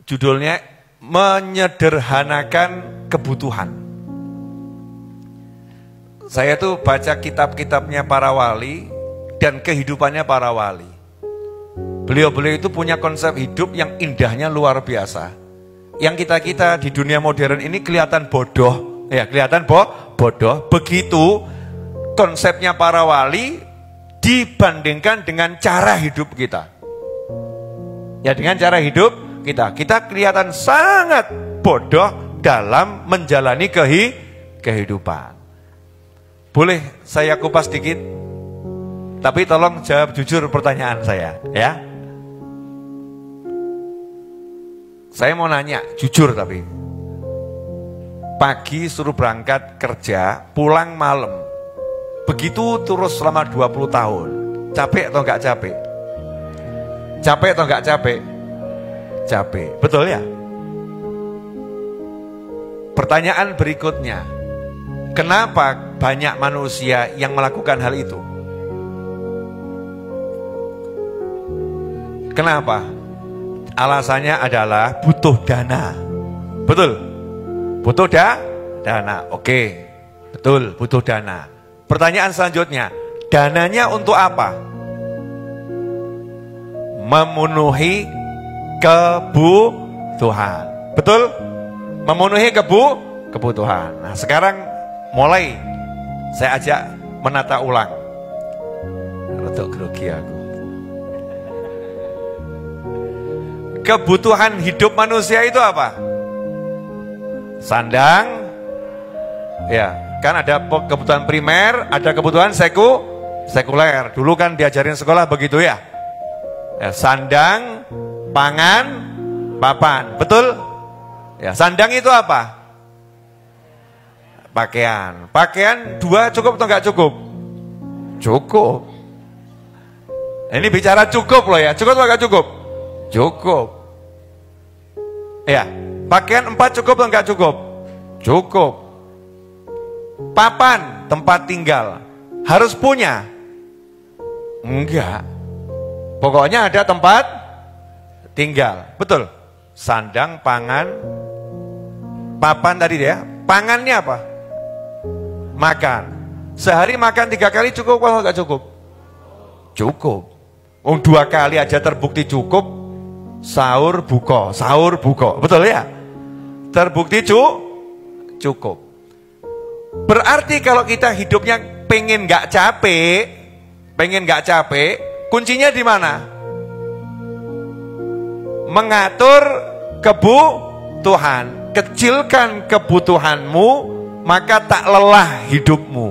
Judulnya menyederhanakan kebutuhan. Saya tuh baca kitab-kitabnya para wali dan kehidupannya para wali. Beliau-beliau itu punya konsep hidup yang indahnya luar biasa. Yang kita-kita di dunia modern ini kelihatan bodoh, ya kelihatan bodoh. Begitu konsepnya para wali dibandingkan dengan cara hidup kita. Ya dengan cara hidup kita kelihatan sangat bodoh dalam menjalani kehidupan. Boleh saya kupas dikit? Tapi tolong jawab jujur pertanyaan saya, ya. Saya mau nanya, jujur tapi. Pagi suruh berangkat kerja, pulang malam. Begitu terus selama 20 tahun. Capek atau enggak capek? Capek atau enggak capek? Capek, betul ya? Pertanyaan berikutnya, kenapa banyak manusia yang melakukan hal itu? Kenapa? Alasannya adalah butuh dana. Betul? Butuh dana. Oke. Betul, butuh dana. Pertanyaan selanjutnya, dananya untuk apa? Memenuhi kebutuhan. Betul? Memenuhi kebutuhan. Nah, sekarang mulai saya ajak menata ulang. Untuk grogi aku. Kebutuhan hidup manusia itu apa? Sandang, ya kan ada kebutuhan primer, ada kebutuhan sekuler. Dulu kan diajarin sekolah begitu ya. Sandang, pangan, papan, betul? Ya, sandang itu apa? Pakaian. Pakaian 2 cukup atau enggak cukup? Cukup. Ini bicara cukup loh ya. Cukup atau enggak cukup? Cukup. Ya, pakaian 4 cukup atau enggak cukup? Cukup. Papan, tempat tinggal, harus punya? Enggak. Pokoknya ada tempat tinggal. Betul. Sandang, pangan, papan tadi ya. Pangannya apa? Makan. Sehari makan 3 kali cukup atau enggak cukup? Cukup. 2 kali aja terbukti cukup. Sahur buka, betul ya? Terbukti cukup. Berarti kalau kita hidupnya pengen nggak capek, kuncinya di mana? Mengatur kebutuhan. Kecilkan kebutuhanmu, maka tak lelah hidupmu.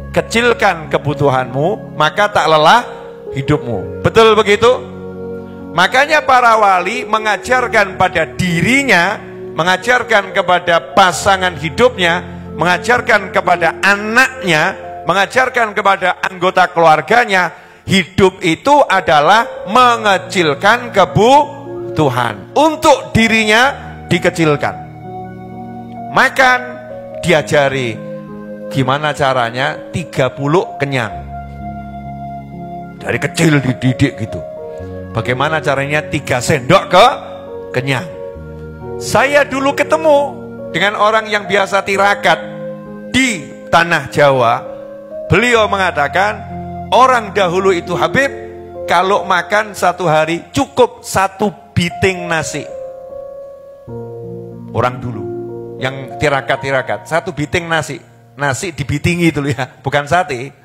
Kecilkan kebutuhanmu, maka tak lelah hidupmu. Betul begitu? Makanya para wali mengajarkan pada dirinya, mengajarkan kepada pasangan hidupnya, mengajarkan kepada anaknya, mengajarkan kepada anggota keluarganya, hidup itu adalah mengecilkan kebutuhan. Untuk dirinya dikecilkan. Makan, diajari gimana caranya 30 kenyang. Dari kecil dididik gitu. Bagaimana caranya 3 sendok kenyang. Saya dulu ketemu dengan orang yang biasa tirakat di tanah Jawa. Beliau mengatakan, orang dahulu itu Habib, kalau makan 1 hari cukup 1 biting nasi. Orang dulu yang tirakat-tirakat, 1 biting nasi. Nasi dibitingi itu ya, bukan sate.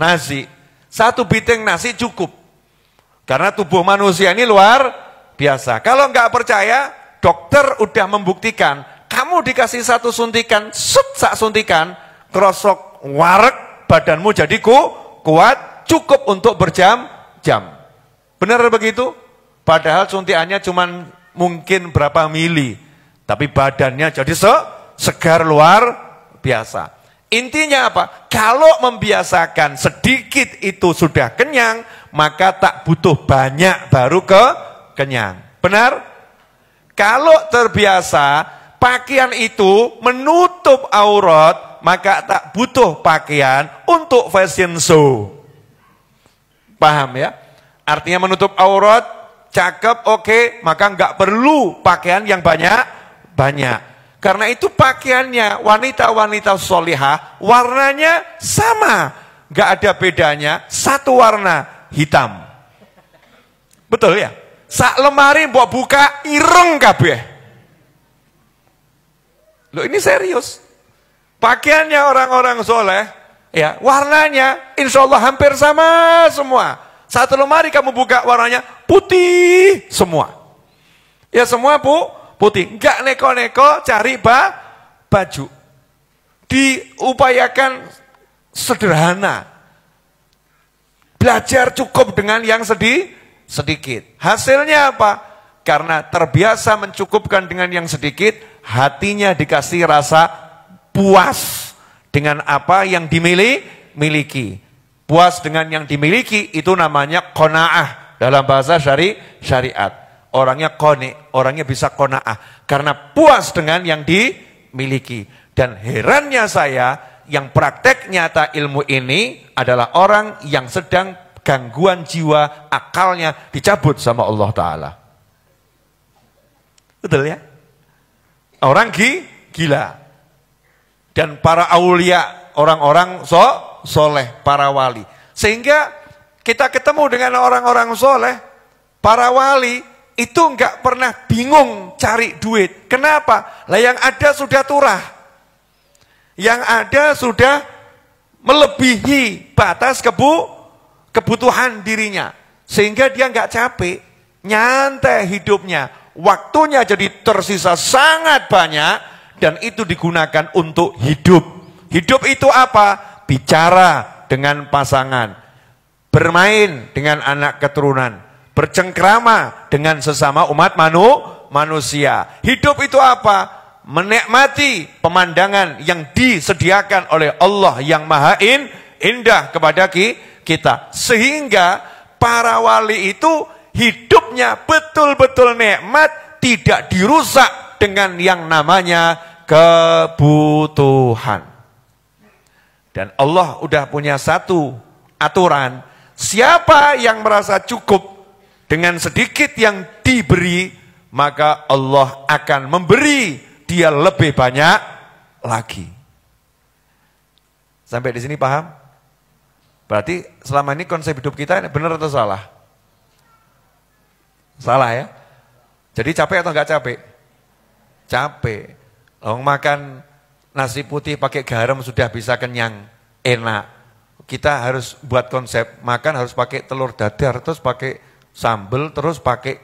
Nasi. 1 biting nasi cukup. Karena tubuh manusia ini luar biasa. Kalau nggak percaya, dokter udah membuktikan. Kamu dikasih 1 suntikan, sak suntikan, kerosok warek, badanmu jadi kuat, cukup untuk berjam-jam. Benar begitu? Padahal suntikannya cuma mungkin berapa mili. Tapi badannya jadi segar luar biasa. Intinya apa? Kalau membiasakan sedikit itu sudah kenyang, maka tak butuh banyak baru kenyang. Benar? Kalau terbiasa pakaian itu menutup aurat, maka tak butuh pakaian untuk fashion show. Paham ya? Artinya menutup aurat cakep, oke, maka nggak perlu pakaian yang banyak. Karena itu pakaiannya wanita-wanita solihah, warnanya sama. Nggak ada bedanya, satu warna, hitam. Betul ya? Sak lemari mbok buka, ireng kabeh. Loh ini serius. Pakaiannya orang-orang soleh, ya warnanya insya Allah hampir sama semua. Satu lemari kamu buka warnanya putih semua. Ya semua putih. Enggak neko-neko cari baju. Diupayakan sederhana. Belajar cukup dengan yang sedikit. Hasilnya apa? Karena terbiasa mencukupkan dengan yang sedikit, hatinya dikasih rasa puas dengan apa yang dimiliki. Puas dengan yang dimiliki itu namanya qanaah dalam bahasa syariat. Orangnya qani, orangnya bisa qanaah karena puas dengan yang dimiliki. Dan herannya saya, yang praktek nyata ilmu ini adalah orang yang sedang gangguan jiwa, akalnya dicabut sama Allah Ta'ala. Betul ya? Orang gila. Dan para aulia, orang-orang soleh, para wali. Sehingga kita ketemu dengan orang-orang soleh, para wali, itu enggak pernah bingung cari duit. Kenapa? Lah yang ada sudah turah. Yang ada sudah melebihi batas kebutuhan dirinya. Sehingga dia enggak capek, nyantai hidupnya. Waktunya jadi tersisa sangat banyak. Dan itu digunakan untuk hidup. Hidup itu apa? Bicara dengan pasangan. Bermain dengan anak keturunan. Bercengkrama dengan sesama umat manusia. Hidup itu apa? Menikmati pemandangan yang disediakan oleh Allah yang maha indah kepada kita. Sehingga para wali itu hidupnya betul-betul nikmat, tidak dirusak dengan yang namanya kebutuhan. Dan Allah udah punya satu aturan, siapa yang merasa cukup dengan sedikit yang diberi, maka Allah akan memberi dia lebih banyak lagi. Sampai di sini paham? Berarti selama ini konsep hidup kita benar atau salah? Salah ya? Jadi capek atau enggak capek? Capek. Orang makan nasi putih pakai garam sudah bisa kenyang, enak. Kita harus buat konsep, makan harus pakai telur dadar, terus pakai sambal, terus pakai.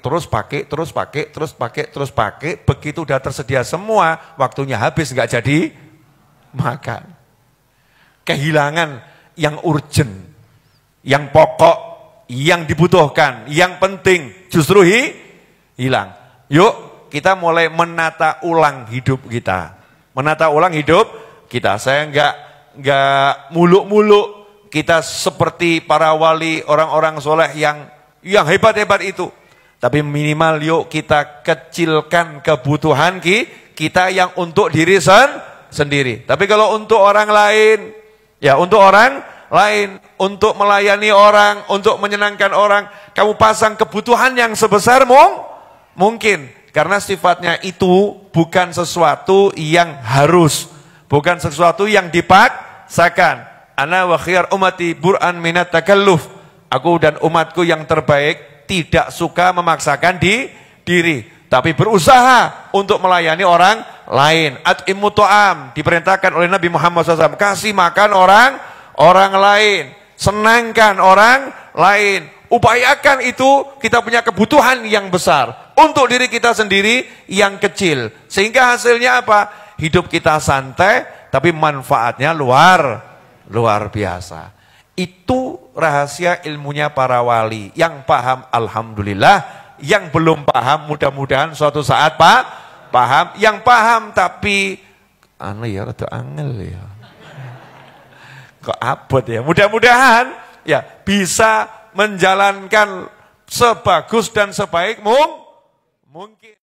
Begitu udah tersedia semua, waktunya habis nggak jadi makan. Kehilangan yang urgent, yang pokok, yang dibutuhkan, yang penting justru hilang. Yuk kita mulai menata ulang hidup kita. Menata ulang hidup kita. Saya enggak muluk-muluk. Kita seperti para wali, orang-orang soleh yang hebat-hebat itu. Tapi minimal yuk kita kecilkan kebutuhan kita yang untuk diri sendiri. Tapi kalau untuk orang lain, ya untuk orang lain, untuk melayani orang, untuk menyenangkan orang, kamu pasang kebutuhan yang sebesar mungkin. Karena sifatnya itu bukan sesuatu yang harus, bukan sesuatu yang dipaksakan. Ana wa khiyar ummati bur'an minat takalluf. Aku dan umatku yang terbaik tidak suka memaksakan diri, tapi berusaha untuk melayani orang lain. At'immu ta'am, diperintahkan oleh Nabi Muhammad SAW, kasih makan orang lain, senangkan orang lain. Upayakan itu kita punya kebutuhan yang besar. Untuk diri kita sendiri yang kecil. Sehingga hasilnya apa? Hidup kita santai, tapi manfaatnya luar biasa. Itu rahasia ilmunya para wali. Yang paham alhamdulillah, yang belum paham mudah-mudahan suatu saat paham. Yang paham tapi rada angel ya. Kok abot ya. Mudah-mudahan ya bisa menjalankan sebagus dan sebaik mungkin.